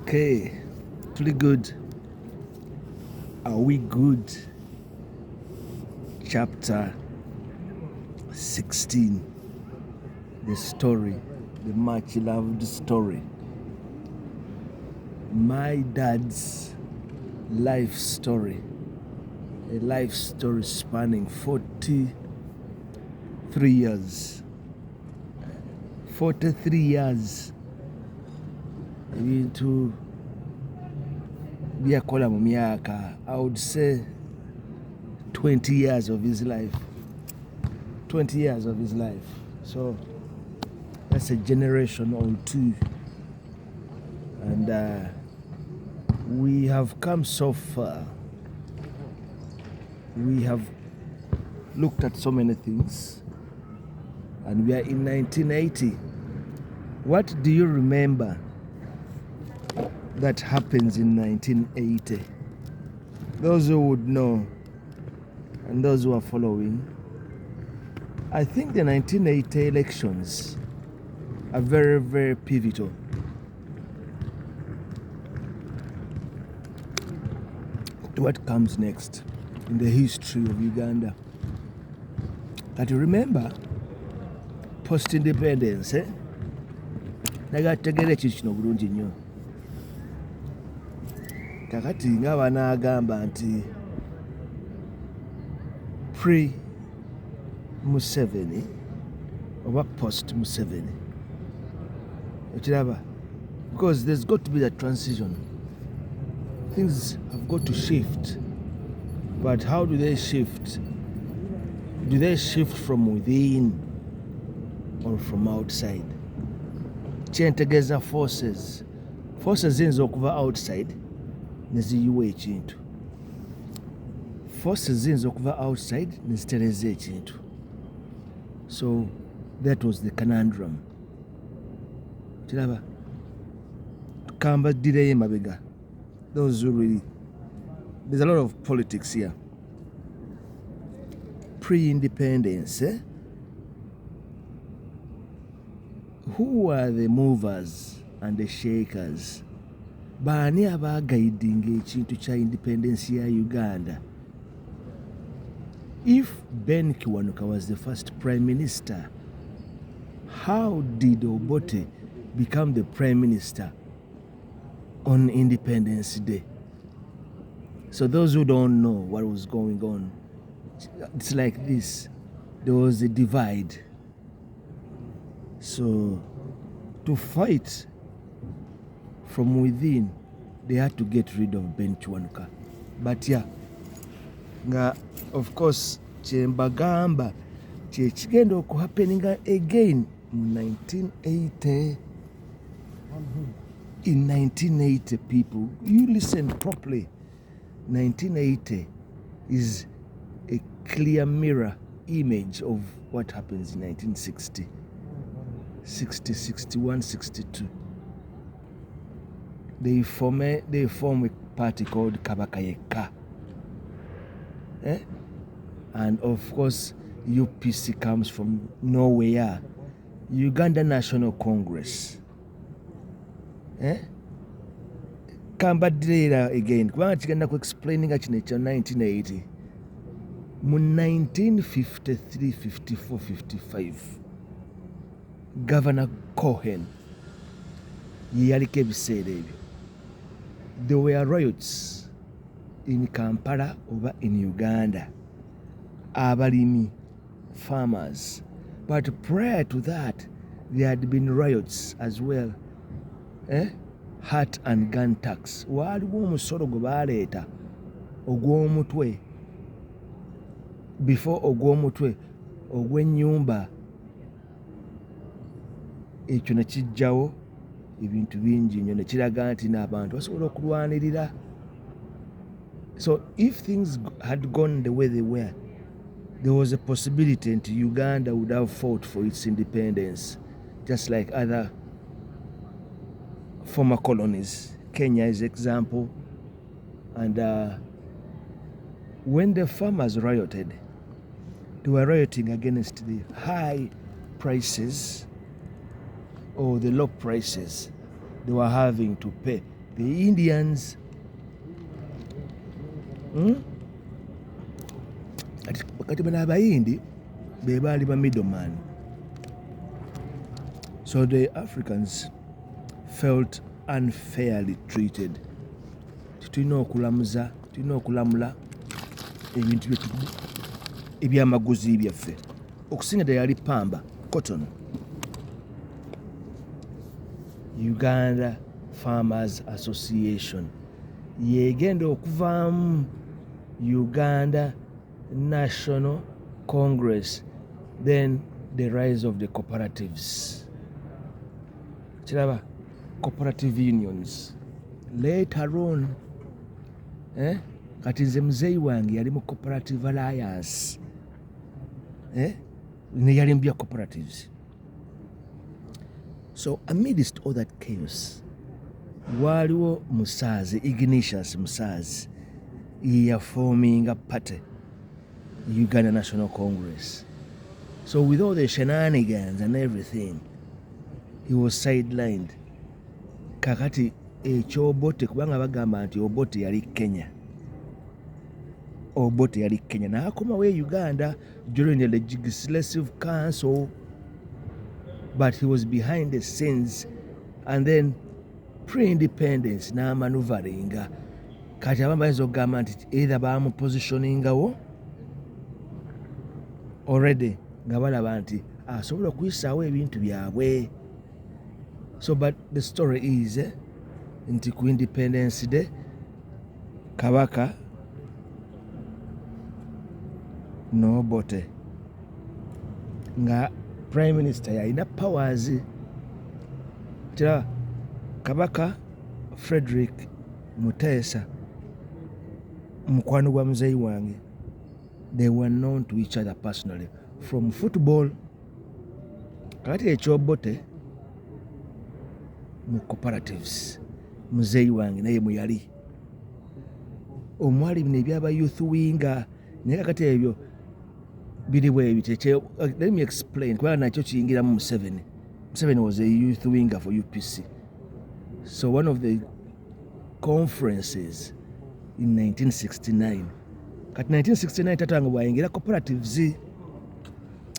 Okay, pretty good. Are we good? Chapter 16. The story, the much loved story. My dad's life story. A life story spanning 43 years. 43 years. Into byakola mu myaka, I would say 20 years of his life. 20 years of his life. So that's a generation or two. And we have come so far. We have looked at so many things. And we are in 1980. What do you remember that happens in 1980? Those who would know and those who are following, I think the 1980 elections are very, very pivotal. To what comes next in the history of Uganda. But remember, post-independence, nagategere ekyo kino bulungi nnyo. Kakati nga banaagamba nti pre-Museveni oba post-Museveni. Okiraba? Because there's got to be that transition. Things have got to shift. But how do they shift? Do they shift from within or from outside? Kyentegeeza forces ziyinza okuva outside ne ziyiwa ekintu. Forces ziyinza okuva outside ne zitereeza ekintu. So that was the conundrum. Kiraba? Tukamba ddireyo emabega. Those who really, there's a lot of politics here. Pre-independence, who are the movers and the shakers? Baani abaguidinga ekintu kya independence ya Uganda? If Ben Kiwanuka was the first prime minister, how did Obote become the prime minister on Independence Day? So those who don't know what was going on, it's like this. There was a divide. So to fight from within, they had to get rid of Ben Kiwanuka. But yeah, of course, kyembagamba kyekigenda okuhappeninga again in 1980. In 1980, people, you listen properly. 1980 is a clear mirror image of what happens in 1960, 60, 61, 62. They form a party called Kabakayeka. And of course, UPC comes from nowhere. Uganda National Congress. Kambadira again. Kubanga kigenda ku explaining kino ekya 1980. Mu 1953, 54, 55, Governor Cohen ye yaliko ebiseera ebyo. There were riots in Kampala oba in Uganda. Abalimi, farmers. But prior to that, there had been riots as well. Hat and gun tax. Waaliwo omusolo gwe baaleeta ogw'omutwe. Before ogw'omutwe, ogw'ennyumba. Ekyo ne kijjawo ebintu bingi nnyo ne kiraga nti n'abantu basobola okulwanirira. So if things had gone the way they were, there was a possibility that Uganda would have fought for its independence, just like other former colonies. Kenya is an example. And when the farmers rioted, they were rioting against the high prices or the low prices they were having to pay the Indians. Kati bano abayindi be baali ba middleman. So the Africans felt unfairly treated. Tulina okulamula ebintu ebyamaguzi byaffe. Okusinga ddala yali pamba, cotton. Uganda Farmers Association yegenda okuvaamu Uganda National Congress, then the rise of the cooperatives. Kiraba, cooperative unions. Later on, kati nze muzeeyi wange yali mu cooperative alliance. Ne yali mu bya cooperatives. So amidst all that chaos, waliwo Musaazi, Ignatius Musaazi, ye forming a party, Uganda National Congress. So with all the shenanigans and everything, he was sidelined. Kakati ekyobote kubanga bagamba nti Obote yali Kenya. Obote yali Kenya. N'akomawo Uganda during the Legislative Council, but he was behind the scenes, and then pre-independence n'amanuvaringa. Kati abamu bayinza okugamba nti either bamupositioningawo already nga balaba nti asobola okuyisaawo ebintu byabwe. So but the story is nti ku Independence Day Kabaka n'Obote nga Prime Minister yalina powers. Tira Kabaka Frederick Muteesa mukwano gwa muzeeyi wange, they were known to each other personally from football. Kakati ekyobote mu cooperatives, muzeeyi wange naye mwe yali omwali bino ebyaba youth winger, naye kakati ebyo biri bwe bityo. Let me explain kubanga nakyo kiyingiramu Museveni. Museveni was a youth winger for UPC. So one of the conferences in 1969, kati 1969 tatanga bwayingira cooperatives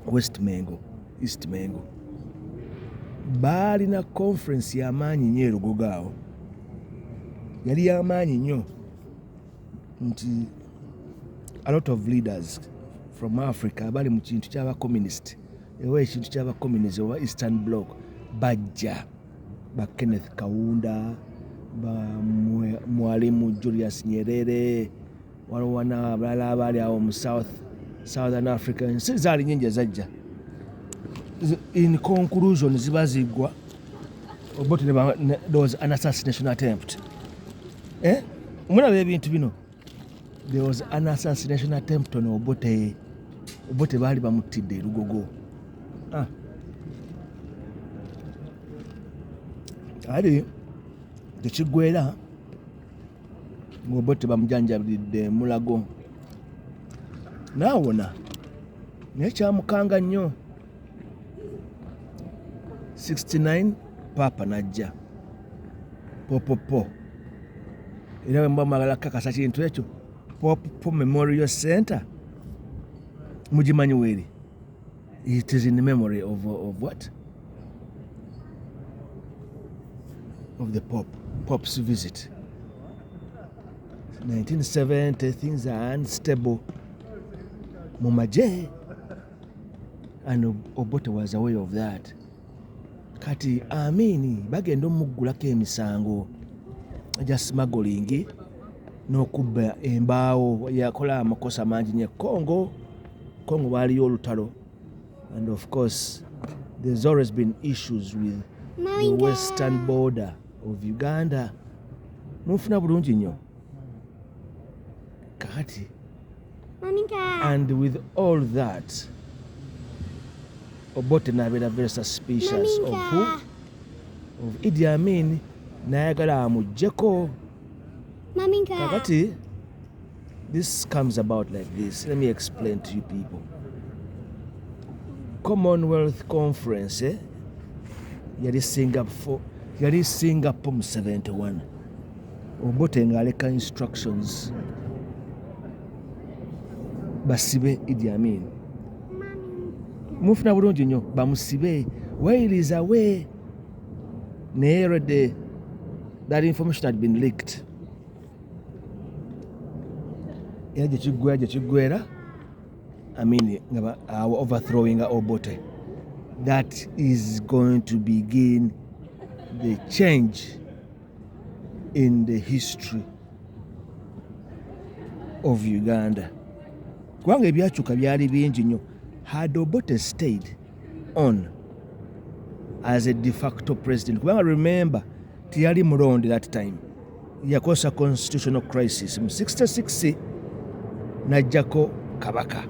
West Mengo, East Mengo, baalina conference y'amaanyi nnyo e Lugogo awo. Yali y'amaanyi nnyo nti a lot of leaders from Africa bali mu kintu ky'aba communist, ewa ekintu ky'aba communist oba Eastern Bloc bajja, ba Kenneth Kaunda, ba Mwalimu Julius Nyerere, waliwo n'abalala abaali awo mu Southern Africa. Ensi zaali nnyingi ezajja. In conclusion ziba ziggwa, Obote there was an assassination attempt. Mulaba ebintu bino. There was an assassination attempt on Obote. Obote baali bamutidde e Lugogo. Ali tekiggwera ng'Obote bamujanjabidde Mulago n'awona, naye kyamukanga nnyo. 69 Papa najja popopo, era bwe muba mwagala kakasa kintu ekyo, Popopo Memorial Center mugimanyi weeri. It is in the memory of what? Of the Pope's visit. 1970, things are unstable mumaje, and Obote was aware of that. Kati Amini bagenda omuggulako emisango gya smuggling n'okubba embaawo. Yakola amakosa mangi nnyo. Congo baaliyo olutalo, and of course there's always been issues with the western border of Uganda. Munfuna bulungi nnyo kakati. And with all that, Obote n'abeera very suspicious of who? Of Idi Amin, n'ayagala amuggyeko. Kakati, this comes about like this. Let me explain to you people. Commonwealth Conference, yali Singapore mu 71. Obote ng'aleka instructions basibe Idi Amin. Mufuna bulungi nnyo bamusibe while is away. Naye already that information had been leaked. Era gye kiggwera I mean overthrowing Obote. That is going to begin the change in the history of Uganda. Kubanga ebyakyuka byali bingi nnyo. Had Obote stayed on as a de facto president, kubanga remember tiyali mulonde that time, yakosa constitutional crisis mu 66 najjako kabaka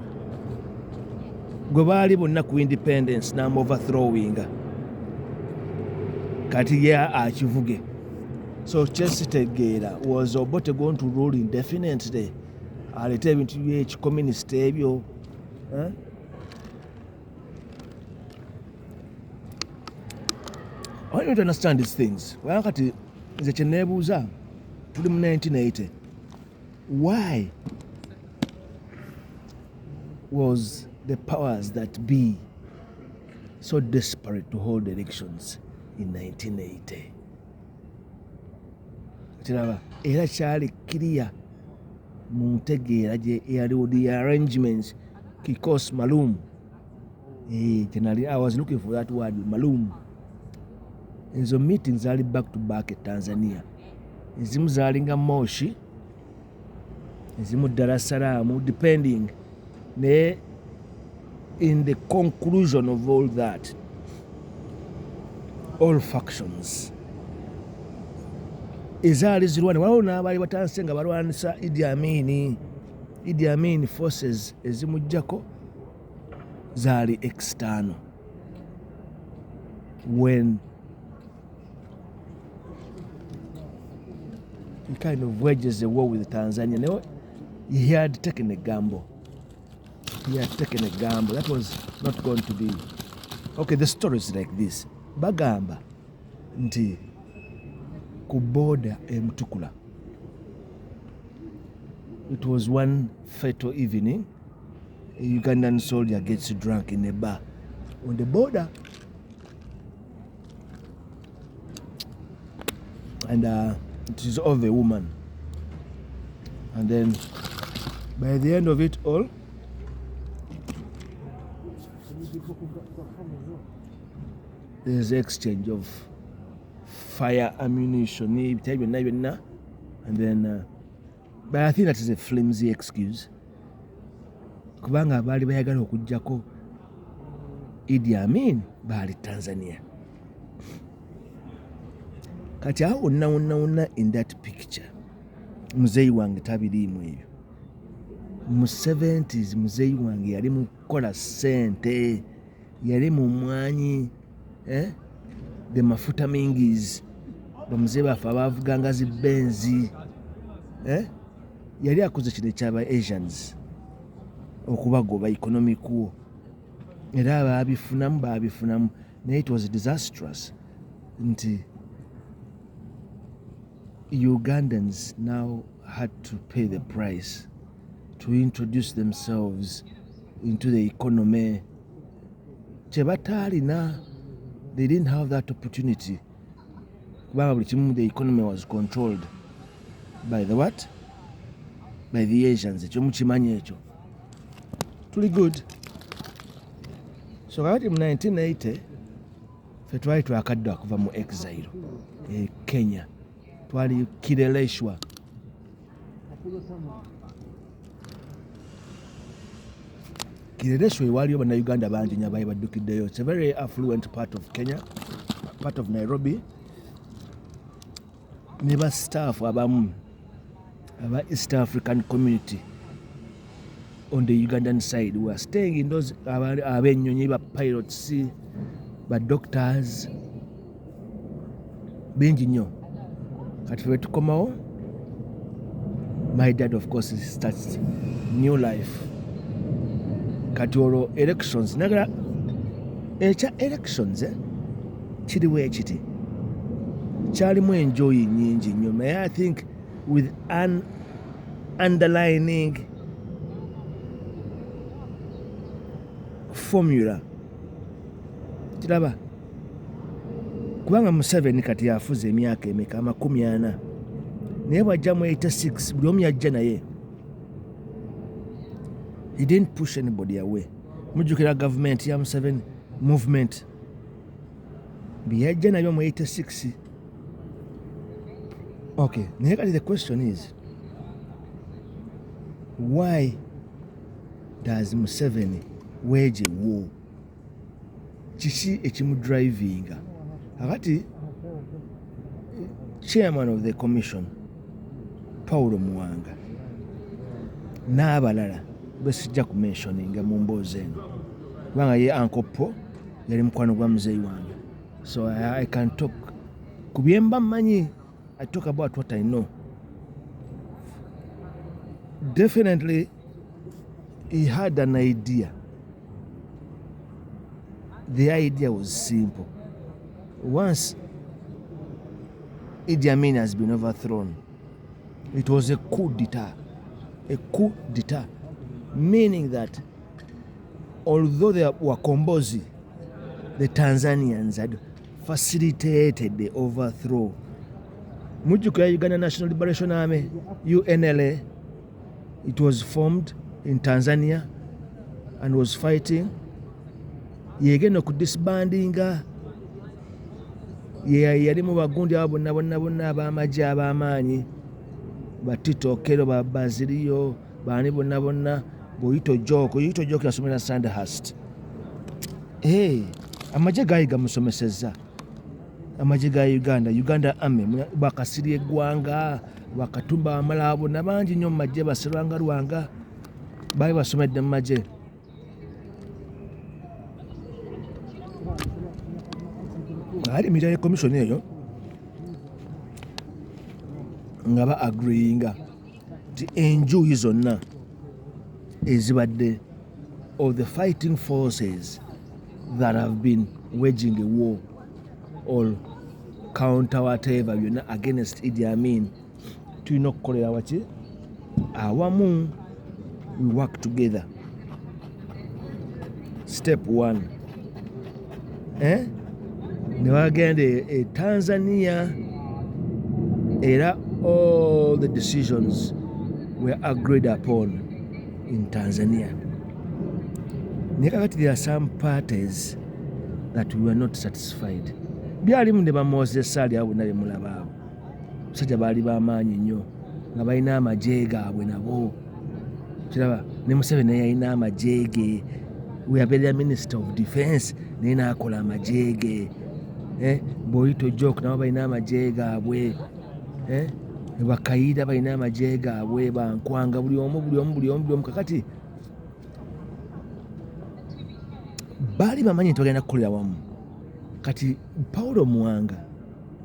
gwe baali bonna ku independence n'amu-overthrowinga kati ye akivuge. So kyesitegeera was Obote going to rule indefinitely alete ebintu by'ekicommunist ebyo I don't understand these things. Wakati nze kye neebuuza tuli mu 1980, why was the powers that be so desperate to hold elections in 1980? Kiraba era kyali clear mu ntegeera gye eyaliwo the arrangements kikos malum. I was looking for that word malum. Ezo meetings zaali back to back at Tanzania. Ezimu zaalinga Moshi, ezimu Dar es Salaam, depending. Ne in the conclusion of all that, all factions ezaali zirwana waliwo n'abaali batanse nga balwanisa Idi Amin forces ezimujjako zaali external. When he kind of wages the war with Tanzania, he had taken a gamble. That was not going to be. Okay, the story is like this. Bagamba nti ku border Mutukula. It was one fatal evening. A Ugandan soldier gets drunk in a bar on the border. And it is of a woman. And then by the end of it all, there's exchange of fire ammunition, and then but I think that is a flimsy excuse. Kubanga baali bayagala okujjako Idi Amin baali Tanzania. Kati awo wonna in that picture muzeyi wange tabiriimu ebyo. Mu 70s muzeyi wange yali mu kukola ssente, yali mu mwanyi the mafuta mingis bamuzeyi baffe abaavuganga zi benzi yali akoze kino ekyaba Asians okubagoba economic war era baabifunamu naye it was disastrous nti Ugandans now had to pay the price to introduce themselves into the economy. Chebatalina, they didn't have that opportunity. The economy was controlled by the what? By the Asians. Truly good. So in 1980, we tried to akadda kuva mu exile Kenya. Twali Kireleshwa. Kireleshwa waliyo bannayuganda bangi nnyo abaali baddukiddeyo. It's a very affluent part of Kenya, part of Nairobi. Ne ba staff abamu aba East African community on the Ugandan side were staying in those abennyonyi ba pilots, ba doctors bingi nnyo. Kati we tukomawo, my dad of course starts new life. Kati olwo elections nagala ekya elections kiriwo ekiti kyalimu enjoyi nnyingi nnyo naye I think with an underlining formula. Kiraba kubanga Museveni kati yafuza emyaka emeka 40 naye bwajja mu 86 buli omu yajja naye. He didn't push anybody away. Mujjukira government ya Museveni movement byajja nabyo mu 86. Okay, naye kati the question is, why does Museveni wage a war? Kiki ekimudrivinga? Akati chairman of the commission Paulo Muwanga n'abalala besijja ku mentioninga mu mboozi eno kubanga ye Uncle Paul yali mukwano gwa muzeeyi wange, so I can talk ku bye mba mmanyi. I talk about what I know. Definitely he had an idea. The idea was simple. Once Idi Amin has been overthrown, it was a coup d'etat. A coup d'etat, meaning that although they were Kombozi, the Tanzanians had facilitated the overthrow. Mujjukira Uganda National Liberation Army, UNLA, it was formed in Tanzania and was fighting. Yegenda ku disbandinga, yali mu bagundi abo bonna ab'amagye ab'amaanyi, Batito Kero, Bazilio, bani bonna, Boyito Joko yasomera Sandhurst. Amagye gaali gamusomesezza. Amagye ga Uganda Army, bakasirye eggwanga, bakatumba amala bonna bangi nnyo mu magye, Baserwanga Lwanga baali basomedde mu magye. Ali military commission eyo nga ba agreeinga ti enjuyi zonna ezibadde of the fighting forces that have been waging a war or counter whatever byonna against Idi Amin, tulina okukolera waki awamu. We work together. Step 1, ne bagenda e Tanzania era all the decisions were agreed upon in Tanzania. Naye kakati there are some parties that we were not satisfied. Byalimu ne ba Moses ali abo naye mulaba abo basajja baali b'amaanyi nnyo nga balina amagye gaabwe nabo. Kiraba ne Museveni naye yalina amagye ge. We have a Minister of Defense naye n'akola amagye ge. Boyito Joko nabo balina amagye gaabwe. Bakayiira balina amagye gaabwe, Bankwanga, buli omu. Kakati baali bamanyi nti bagenda kukolera wamu. Kati Paulo Muwanga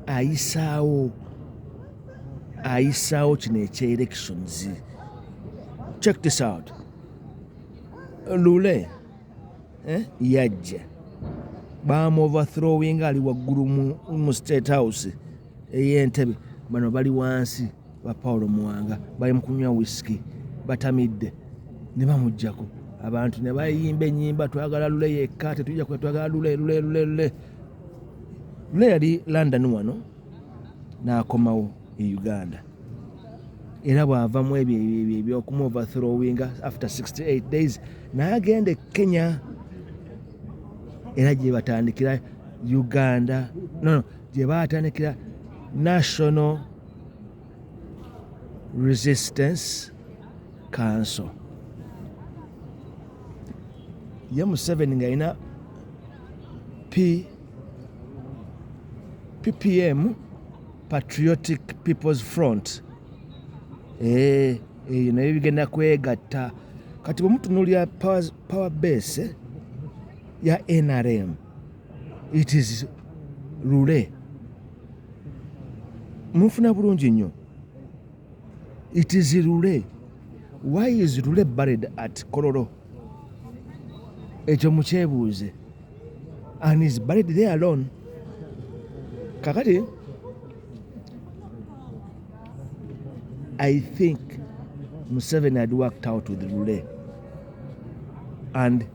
ayisaawo kino ekye-elections. Check this out. Lule yajja bamu overthrowing ali waggulu mu State House ey'Entebbe, bano bali wansi ba Paulo Muwanga bali mu kunywa whisky batamidde ne bamuggyako. Abantu ne bayimba ennyimba, twagala Lule yekka, tetujja twagala Lule. Lule yali London wano n'akomawo e Uganda, era bw'avamu ebyo eby'okumu overthrowing after 68 days n'agenda e Kenya, era gye batandikira Uganda gye batandikira National Resistance Council. Ye Museveni ng'alina PPM, Patriotic People's Front. Eyo nayo bigenda kwegatta. Kati bwe mutunuulira power base ya NRM, it is Lule. Mufuna bulungi nnyo. It is Lule. Why is Lule buried at Kololo? Ekyo mukyebuuze. And is buried there alone. Kakati I think Museveni had worked out with Lule, and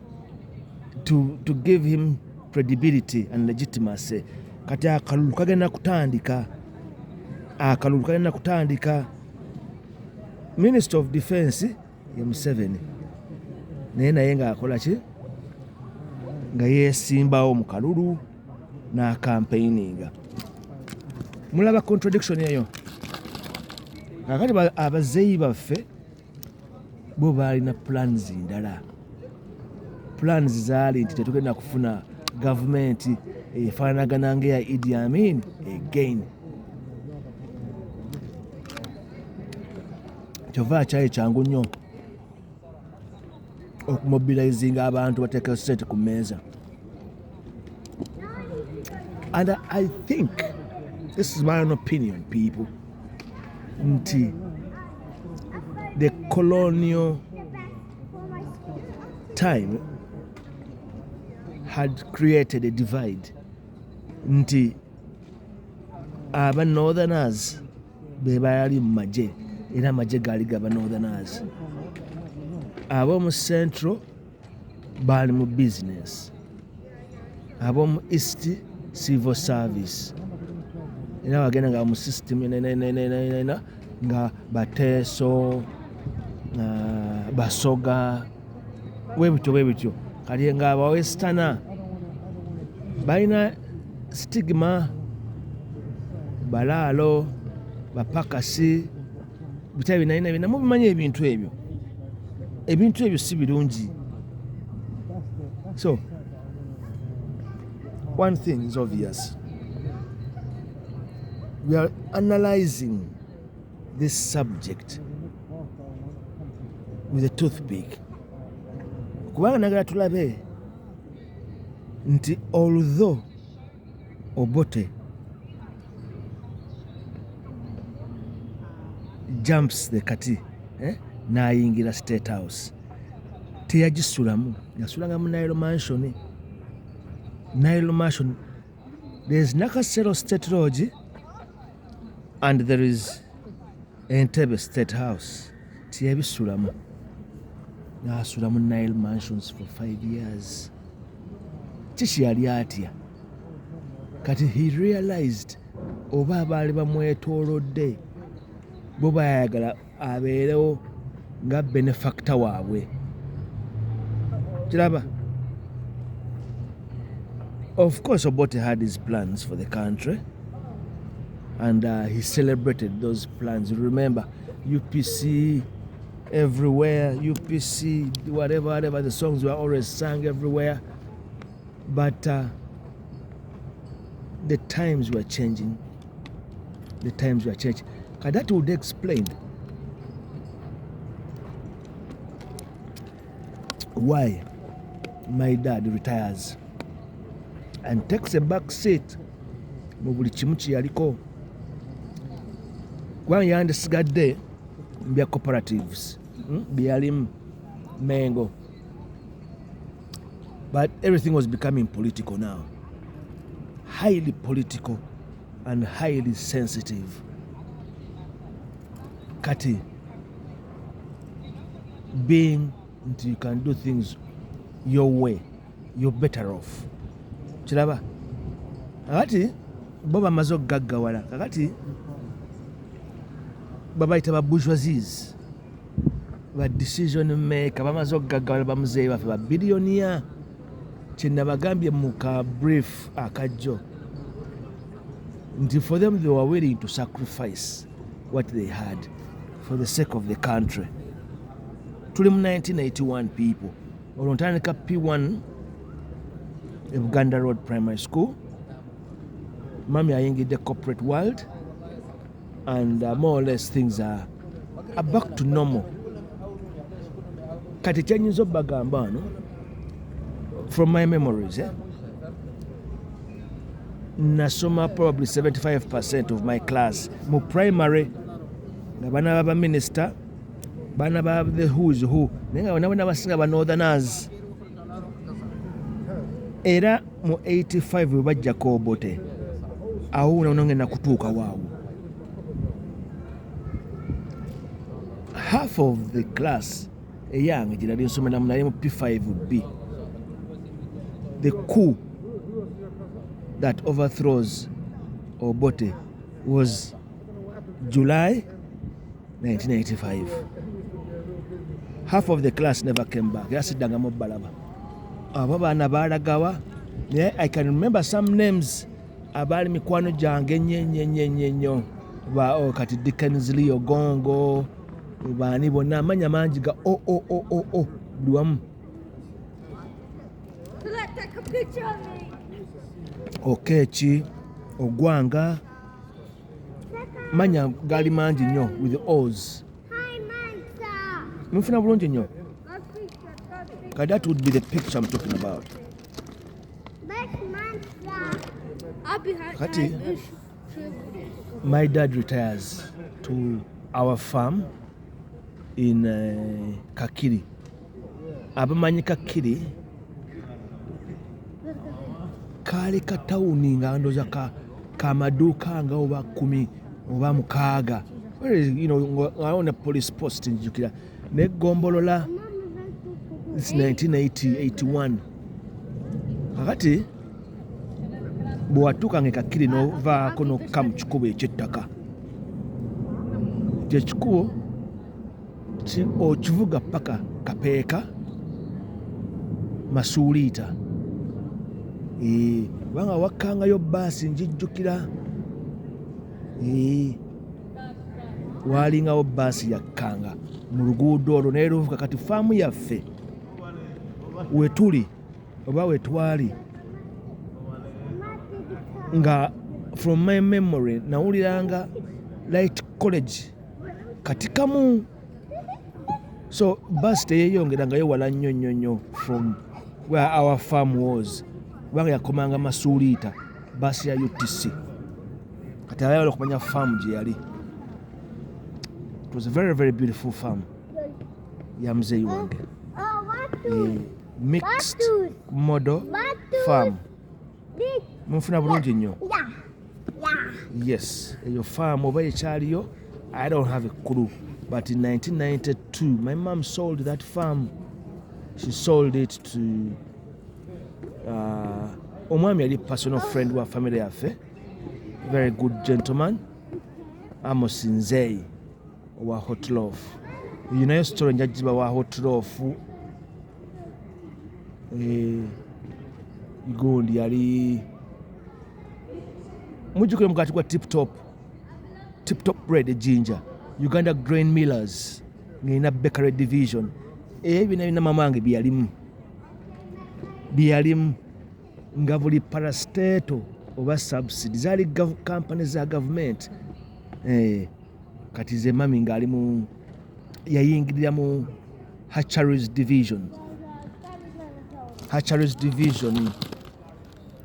to give him credibility and legitimacy, kati akalulu kagenda kutandika. Minister of Defense ye Museveni naye ng'akola ki, nga yeesimbawo mu kalulu n'akampeininga. Mulaba contradiction eyo. Kakati abazeeyi baffe bo baalina plans ndala. Plans zaali nti tetugenda kufuna gavumenti efaanagana ng'eya Idi Amin again. Kyova akyali kyangu nnyo okumobilizinga abantu bateeka sente ku mmeeza. And I think, this is my own opinion, people, nti the colonial time had created a divide. Nti aba northerners be baali mu magye, era amagye gaali gaba northerners. Ab'omu central baali mu business, ab'omu east civil service, era bagenda nga mu system nga Bateeso, Basoga, bwebityo. Kali nga abawestana balina stigma, Balaalo, Bapakasi, bitali bina mubimanyi ebintu ebyo si birungi. So one thing is obvious, we are analyzing this subject with a toothpick, kubanga nagala tulabe nti although Obote jumps the kati n'ayingira State House, teyagisulamu, yasulanga mu Nile Mansion. There is Nakasero State Lodge and there is Entebbe State House. Teyabisulamu, n'asula mu Nile Mansions for 5 years. Kiki yali atya? Kati he realized oba abaali bamwetoolodde bo bayagala abeerewo nga benefactor waabwe. Kiraba? Of course, Obote had his plans for the country, and he celebrated those plans. Remember, UPC everywhere, UPC, whatever, the songs were always sung everywhere. But the times were changing. That would explain why my dad retires and takes a back seat mu buli kimu kyeyaliko. Kubanga yandisigadde bya cooperatives byalimu Mengo. But everything was becoming political now. Highly political and highly sensitive. Kati, being until you can do things your way, you're better off. Kiraba? Kakati bo bamaze okugaggawala. Kakati babayita ba bourgeoisies, ba decision maker, bamaze okugaggawala bamuzeeyi baffe ba billionaire. Kyenabagambye mu ka brief akajjo nti for them they were willing to sacrifice what they had for the sake of the country. Tuli mu 1981 people. Olwo ntandika P1 e Buganda Road Primary School. Mami ayingidde corporate world, and more or less things are back to normal. Kati kyenyinza obbagamba wano, from my memories, nasoma probably 75% of my class mu primary nga bana baba minister, bana baba the who's who, naye nga bana basinga ba northerners. Era mu 85 bwe bajjako Obote, awo unongenda kutuuka waawo. half of the class eyange gye nali nsomeramu nali mu P5B. The coup that overthrows Obote was July 1985. Half of the class never came back. Yasiddangamu balaba. Abo baana balagawa. Yeah, I can remember some names. Abali mikwano gyange nnyo kati Dickensley Ogongo baani bonna amanya mangi ga buli wamu. Okeeki Ogwanga manya gali mangi nnyo with O's. Mufuna bulungi nnyo. That would be the picture I'm talking about. Kati, my dad retires to our farm in Kakiri. Abamanyi Kakiri kali katawuni nga ndoza kamaduka nga oba 10 oba 6. You know, on a police post in Jukira. Ne gombolola. It's 1980-81. Kakati bwatuuka ng'ekakiri n'ovaako n'okka mu kikubo eky'ettaka. Ekikubo okivuga paka Kapeeka Masuuliita. Kubanga wakkangayo bbaasi njijjukira. Waalingawo bbaasi yakkanga mu luguudo olwo naye luvuga kati faamu yaffe wetuli oba wetwali nga from my memory nawuliranga Light College kati kamu. So bus teyeyongerangayo wala nnyo from where our farm was. Kubanga yakomanga Masuuliita bus ya UTC. Kati ayagala okumanya farm gye yali. It was a very, very beautiful farm. Ya muzeeyi wange. Mixed model farm. Munfuna bulungi nnyo. Yes, eyo farm oba ekyaliyo, I don't have a clue. But in 1992, my mom sold that farm. She sold it to omwami yali personal friend wa family yaffe. Very good gentleman. Amos Nzeyi wa Hot Loaf. You know story njajiba wa Hot Loaf. Igondi yali mujukire mukati kwa Tip Top bread ginger. Uganda Grain Millers ngina bakery division. Bina mamange byalimu nga buli parastato oba subsidy zali companies za government. Kati ze mami ngali mu yayingirira mu hatcheries division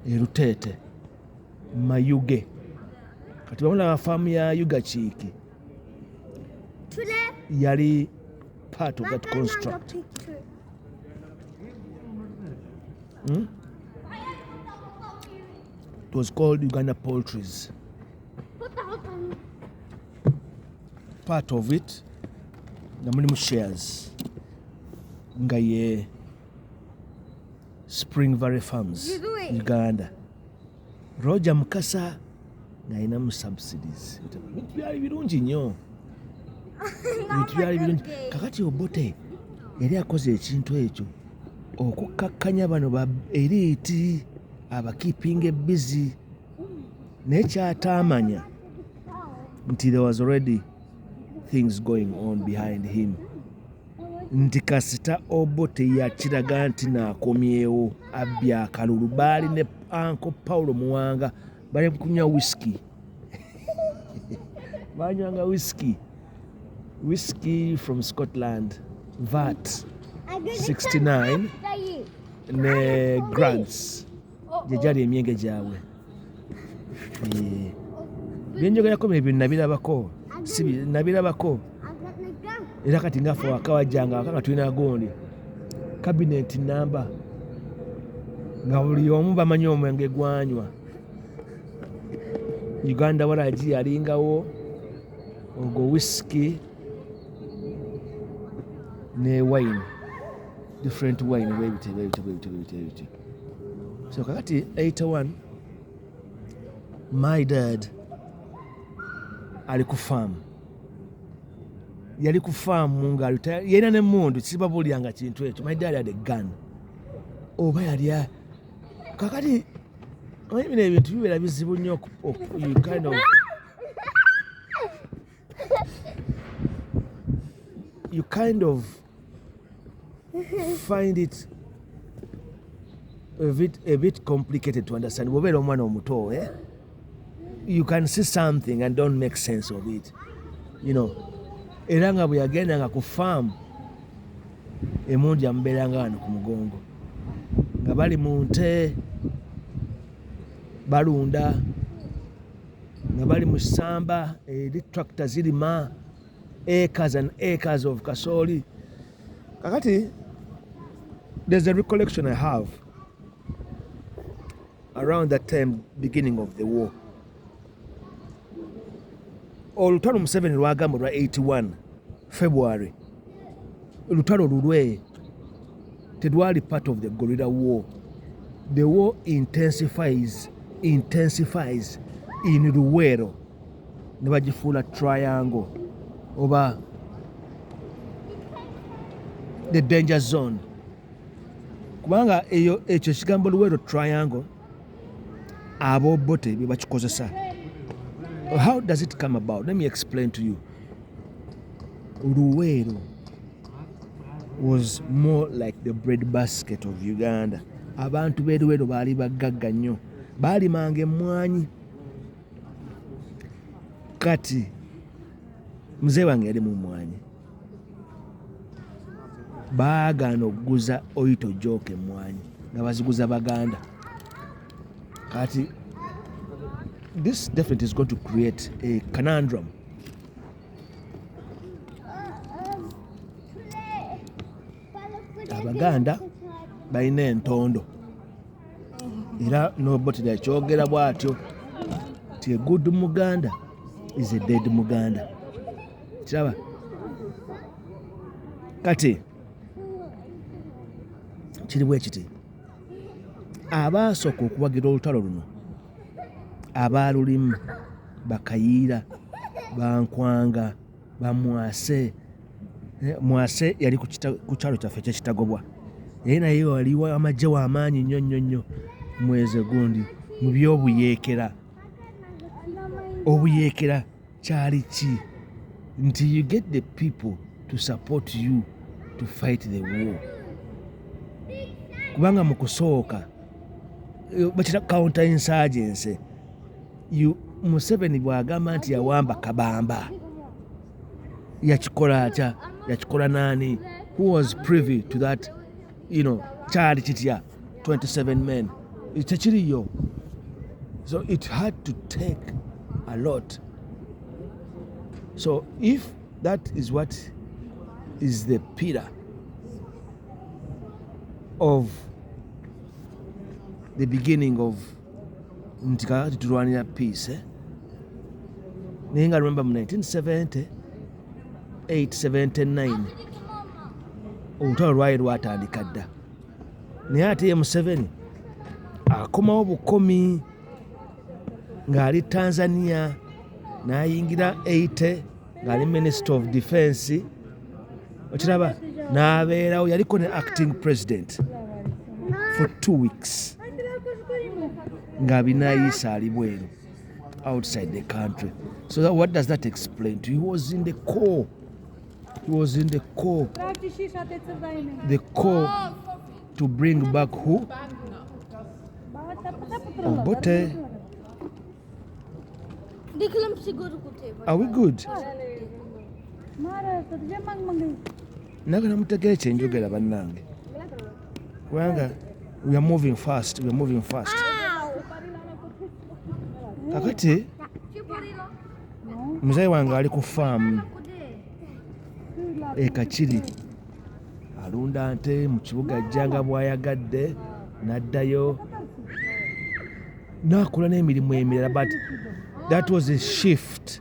Rutete Mayuge. Kati bamula faamu ya Yuga Chiki yali part of that construct. It was called Uganda Poultries. Part of it nga mulimu shares nga ye Spring Valley Farms Uganda. Roger Mukasa nga ayinamu subsidies. Byali birungi nnyo. Kakati Obote yali akoze ekintu ekyo okukkakkanya bano ba elite abakeeping busy. Naye ky'ataamanya nti there was already things going on behind him. Nti kasita Obote yakiraga nti naakomyewo abbya akalulu. Baali ne Uncle Paulo Muwanga bali kunywa whisky. Banywanga whisky from Scotland, VAT 69 ne grants gye gyali emyenge gyabwe. Byenjogerako bino nabirabako era kati ngaffe wakawajjanga waka nga tulina gondi cabinet number nga buli omu bamanyi omwenge gwanywa. Uganda waragi yalingawo ogwo whisky ne wine, different wine webite. So kakati 81 my dad ali ku farm, yali ku farm nga yena ne mundu sibabulyanga kintu ekyo. My dad had a gun oba yali kakati bino ebintu bibeera bizibu nnyo you kind of find it a bit complicated to understand. Bw'obeera omwana omuto, you can see something and don't make sense of it, you know. Era nga bwe yagendanga ku farm, emundu yamubeeranga wano ku mugongo nga bali mu nte balunda, nga bali mu ssamba eri tractor zirima acres and acres of kasooli. Kakati there's a recollection I have around that time, beginning of the war. Olutalo Museveni lwagamba lwa 81 February, olutalo lulwe tedwali part of the guerrilla war. The war intensifies in Luwero, ne bagifuula triangle oba the danger zone, kubanga ekyo kigambo Luwero triangle abobote bye bakikozesa. How does it come about? Let me explain to you. Luwero was more like the breadbasket of Uganda. Abantu b'e Luwero baali bagagga nnyo, baalimanga emmwanyi. Kati muzee wange yali mu mmwanyi, baagaana okuguza oyito jooka emmwanyi nga baziguza Baganda. Kati this definitely is going to create a conundrum. Abaganda balina entondo era nobody yakyogera bw'atyo ti a good Muganda is a dead Muganda. Kiraba? Kati kiri bwe kiti, abaasooka okuwagira olutalo luno abaalulimu Bakayiira, Bankwanga, Bamwase. Mwase yali ku kyalo kyaffe ekyekitagobwa, naye naye waliwo amagye w'amaanyi nnyo mwezi gundi mu by'obuyeekera. Obuyeekera kyali ki? Nti you get the people to support you to fight the war. Kubanga mu kusooka bakira counter insurgency. Museveni bw'agamba nti yawamba Kabamba, yakikola atya? Yakikola nani? Who was privy to that? You know, kyali kitya 27 men? Tekiriyo. So it had to take a lot. So if that is what is the pillar of the beginning of nti kakati tulwanira peace, naye nga remember mu 1978 79 olutalo lwali lwatandika dda, naye ate ye Museveni akomawo bukomi ng'ali Tanzania, n'ayingira 80 ng'ali Minister of Defense. Okiraba? N'abeerawo, yaliko ne acting president for 2 weeks ng'abinaayisa ali bweru outside the country. So what does that explain to you? He was in the core. He was in the core. The core to bring back who? Obote. Are we good? Nagala mutegere kye njogera bannange. Kubanga we are moving fast. Kakati muzayi wange ali ku faamu Kachiri, alunda nte mu kibuga ajjanga bw'ayagadde n'addayo n'akola n'emirimu emirala, but that was a shift.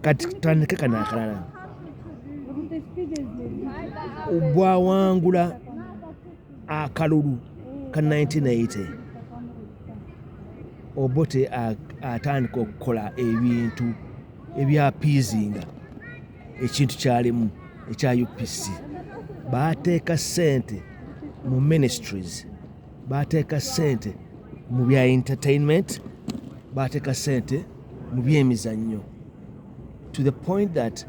Kati tutandike kano akalala. bwawangula akalulu ka 1980 Obote atandika okukola ebintu ebyapiizinga ekintu kyalimu ekya UPC. Baateeka ssente mu ministries, baateeka ssente mu bya entertainment, baateeka ssente mu byemizannyo, to the point that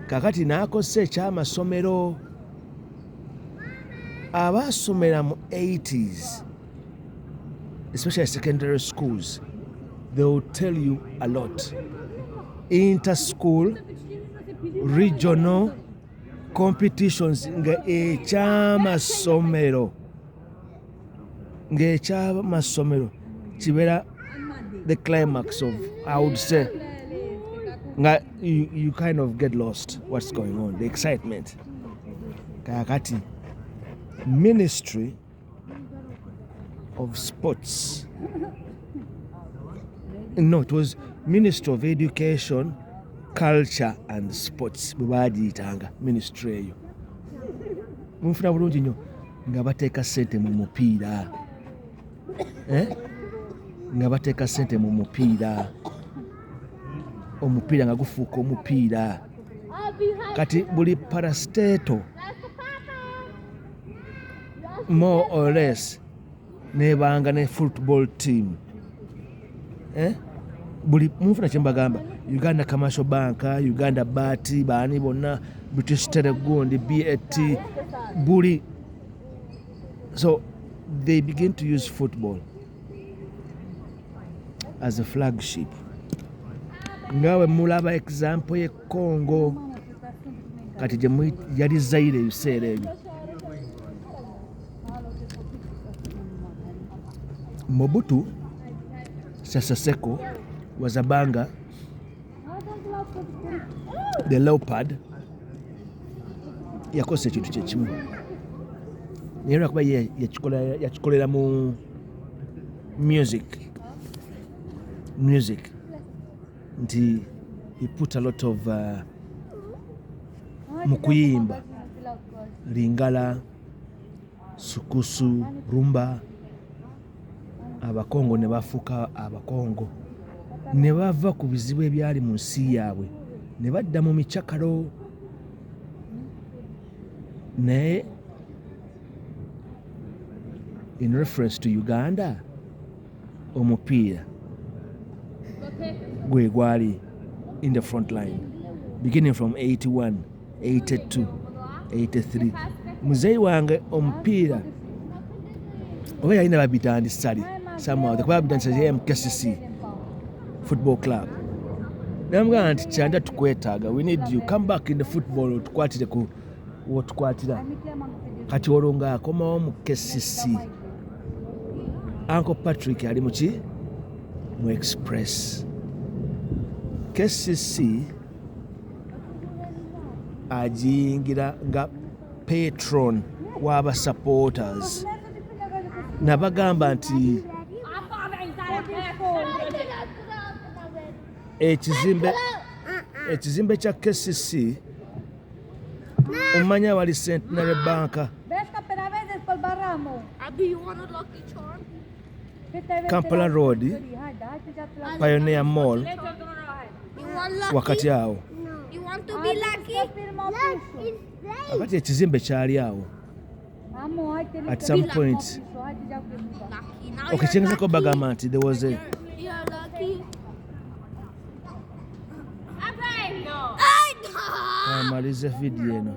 kakati n'akosa ekyamasomero. Abaasomera mu 80s, especially secondary schools, they will tell you a lot. Inter-school, regional competitions nga ekyamasomero kibeera the climax of, I would say, you kind of get lost what's going on, the excitement. Kakati Ministry of Sports, no, it was Ministry of Education, Culture and Sports. Bwebagiyitanga ministry eyo. Munfuna bulungi nnyo nga bateeka ssente mu mupiira, nga bateeka ssente mu mupiira, omupiira nga gufuuka omupiira. Kati buli parastato more or less nebanga ne football team. Buli munfuna kye mbagamba, Uganda Commercial Bank, Uganda Bati, baani bonna, British Telegundi, BAT, buli. So they begin to use football as a flagship. Ngawe mulaba example ye Congo, kati gye yali Zaire ebiseera ebyo. Mobutu Sese Seko was a banger, the leopard, yakosa ekintu kyekimu. Naye lwakuba yakikolera mu music, nti he put a lot of mu kuyimba, Lingala, Sukusu, Rumba. Abakongo ne bafuuka Abakongo, ne bava ku bizibu ebyali mu nsi yaabwe ne badda mu mikyakalo. Naye in reference to Uganda, omupiira gwe gwali in the front line beginning from 81, 82, 83. Muzeyi wange omupiira oba yalina babitandisali somehow, the club dances MKCC football club. Namugamba nti kyanda tukwetaaga, we need you, come back in the football, otukwatire ku wotukwatira. Kati olwo ng'akomawo mu KCC, Uncle Patrick ali muki mu Express. KCC agiyingira nga patron w'aba supporters. Nabagamba nti ekizimbe kya KCC omanya wali Centenary Bank, Kampala Road, Pioneer Mall, wakati awo. Wakati ekizimbe kyali awo at some point. Okay, kyengezako bagamba nti there was a amalize video eno.